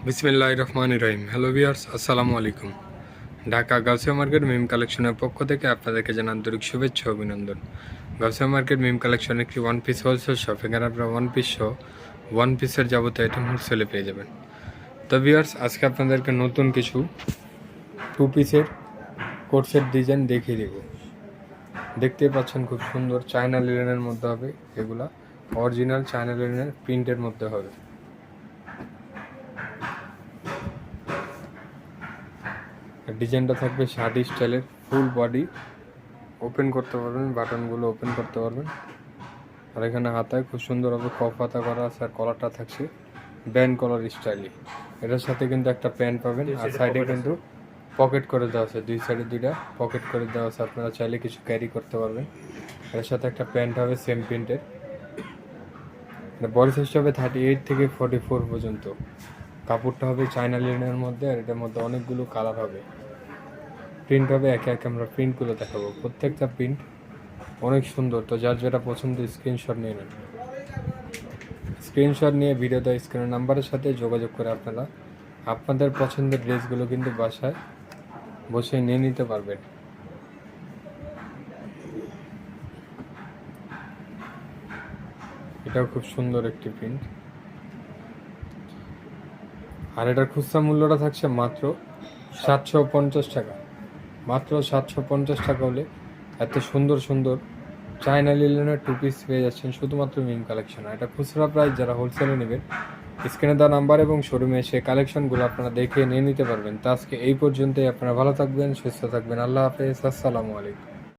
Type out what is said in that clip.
বিসমিল্লাহির রহমানির রহিম। Hello viewers, আসসালামু আলাইকুম। ঢাকা গাউসিয়া মার্কেট মিম কালেকশনের পক্ষ থেকে আপনাদেরকে জানাই আন্তরিক শুভেচ্ছা ও অভিনন্দন। গাউসিয়া মার্কেট মিম কালেকশন একটি ওয়ান পিস হোলসেল শপ। এখানে আপনারা ওয়ান পিস সহ ওয়ান পিসের যাবতীয় আইটেম হোলসেলে পেয়ে যাবেন। তো ভিউয়ার্স, আজকে আপনাদেরকে নতুন কিছু টু পিসের কোটসের ডিজাইন দেখিয়ে দেব। দেখতেই পাচ্ছেন খুব সুন্দর চায়না লিনেনের মধ্যে হবে। এগুলা অরিজিনাল চায়না লিনেনের প্রিন্টের মধ্যে হবে। ডিজাইনটা থাকবে শার্ট স্টাইলের, ফুল বডি ওপেন করতে পারবেন, বাটনগুলো ওপেন করতে পারবেন। আর এখানে হাতায় খুব সুন্দরভাবে কফ হাতা করা আছে, আর কলারটা থাকছে ব্যান্ড কলার স্টাইলে। এটার সাথে কিন্তু একটা প্যান্ট পাবেন, আর সাইডে কিন্তু পকেট করে দেওয়া আছে, দুই সাইডে দুইটা পকেট করে দেওয়া আছে, আপনারা চাইলে কিছু ক্যারি করতে পারবেন। এর সাথে একটা প্যান্ট হবে সেম প্রিন্টের। বডি সাইজ হবে 38 থেকে 44 পর্যন্ত। কাপড়টা হবে চায়না লিনেনের মধ্যে, আর এটার মধ্যে অনেকগুলো কালার হবে। প্রিন্ট হবে একে একে আমরা প্রিন্টগুলো দেখাবো। প্রত্যেকটা প্রিন্ট অনেক সুন্দর। তো যার যেটা পছন্দ স্ক্রিনশট নিয়ে নেন। স্ক্রিনশট নিয়ে ভিডিও দেওয়া স্ক্রিনের নাম্বারের সাথে যোগাযোগ করে আপনারা আপনাদের পছন্দের ড্রেসগুলো কিন্তু বাসায় বসে নিয়ে নিতে পারবেন। এটাও খুব সুন্দর একটি প্রিন্ট। আর এটার খুচরা মূল্যটা থাকছে মাত্র 750 টাকা। মাত্র 750 টাকা হলে এত সুন্দর সুন্দর চায়না লিনেনের টু পিস পেয়ে যাচ্ছেন শুধুমাত্র মিম কালেকশন। এটা খুচরা প্রাইস, যারা হোলসেলে নেবেন স্ক্রিনে দেওয়া নাম্বার এবং শোরুমে এসে কালেকশনগুলো আপনারা দেখে নিয়ে নিতে পারবেন। তো আজকে এই পর্যন্তই। আপনারা ভালো থাকবেন, সুস্থ থাকবেন। আল্লাহ হাফেজ, আসসালামু আলাইকুম।